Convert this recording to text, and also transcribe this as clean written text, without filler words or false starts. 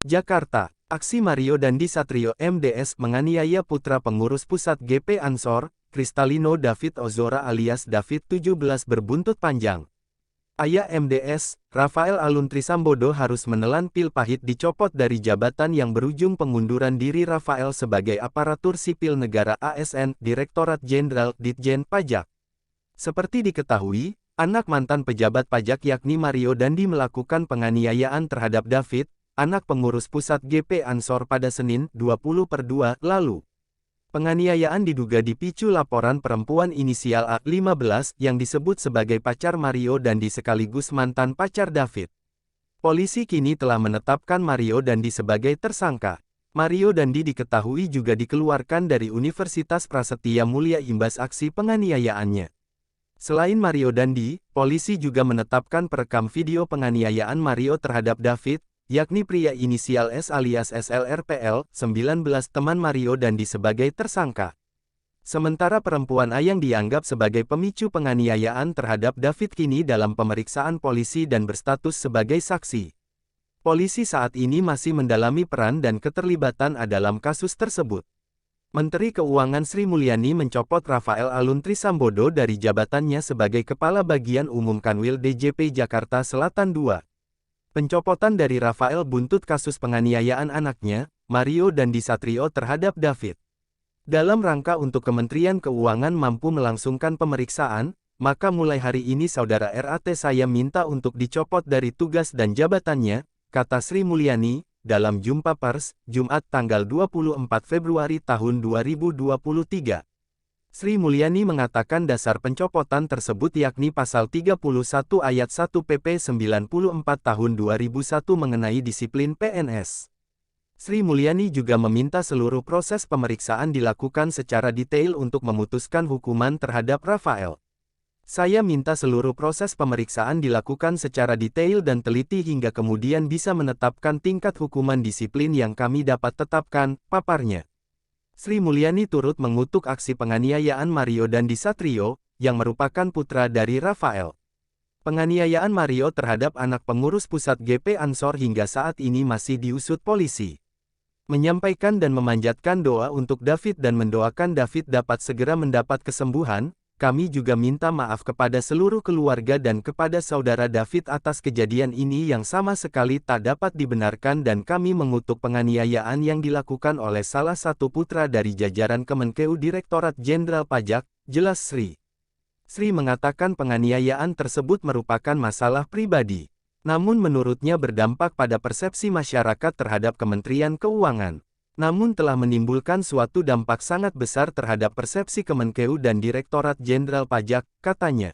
Jakarta, aksi Mario Dandi Satrio MDS menganiaya putra pengurus pusat GP Ansor, Kristalino David Ozora alias David 17 berbuntut panjang. Ayah MDS, Rafael Aluntri Sambodo harus menelan pil pahit dicopot dari jabatan yang berujung pengunduran diri Rafael sebagai aparatur sipil negara ASN, Direktorat Jenderal Ditjen Pajak. Seperti diketahui, anak mantan pejabat pajak yakni Mario Dandi melakukan penganiayaan terhadap David, anak pengurus pusat GP Ansor pada Senin, 20/2 lalu. Penganiayaan diduga dipicu laporan perempuan inisial A15 yang disebut sebagai pacar Mario Dandi sekaligus mantan pacar David. Polisi kini telah menetapkan Mario Dandi sebagai tersangka. Mario Dandi diketahui juga dikeluarkan dari Universitas Prasetya Mulia imbas aksi penganiayaannya. Selain Mario Dandi, polisi juga menetapkan perekam video penganiayaan Mario terhadap David, yakni pria inisial S alias SLRPL, 19 teman Mario Dandi sebagai tersangka. Sementara perempuan A yang dianggap sebagai pemicu penganiayaan terhadap David kini dalam pemeriksaan polisi dan berstatus sebagai saksi. Polisi saat ini masih mendalami peran dan keterlibatan A dalam kasus tersebut. Menteri Keuangan Sri Mulyani mencopot Rafael Aluntri Sambodo dari jabatannya sebagai Kepala Bagian Umum Kanwil DJP Jakarta Selatan II. Pencopotan dari Rafael buntut kasus penganiayaan anaknya, Mario Dandi Satrio terhadap David. Dalam rangka untuk Kementerian Keuangan mampu melangsungkan pemeriksaan, maka mulai hari ini Saudara RAT saya minta untuk dicopot dari tugas dan jabatannya, kata Sri Mulyani, dalam jumpa pers, Jumat tanggal 24 Februari tahun 2023. Sri Mulyani mengatakan dasar pencopotan tersebut yakni Pasal 31 Ayat 1 PP 94 Tahun 2001 mengenai disiplin PNS. Sri Mulyani juga meminta seluruh proses pemeriksaan dilakukan secara detail untuk memutuskan hukuman terhadap Rafael. Saya minta seluruh proses pemeriksaan dilakukan secara detail dan teliti hingga kemudian bisa menetapkan tingkat hukuman disiplin yang kami dapat tetapkan, paparnya. Sri Mulyani turut mengutuk aksi penganiayaan Mario Dandi Satrio, yang merupakan putra dari Rafael. Penganiayaan Mario terhadap anak pengurus pusat GP Ansor hingga saat ini masih diusut polisi. Menyampaikan dan memanjatkan doa untuk David dan mendoakan David dapat segera mendapat kesembuhan, kami juga minta maaf kepada seluruh keluarga dan kepada saudara David atas kejadian ini yang sama sekali tak dapat dibenarkan dan kami mengutuk penganiayaan yang dilakukan oleh salah satu putra dari jajaran Kemenkeu Direktorat Jenderal Pajak, jelas Sri. Sri mengatakan penganiayaan tersebut merupakan masalah pribadi. Namun menurutnya berdampak pada persepsi masyarakat terhadap Kementerian Keuangan. Namun telah menimbulkan suatu dampak sangat besar terhadap persepsi Kemenkeu dan Direktorat Jenderal Pajak, katanya.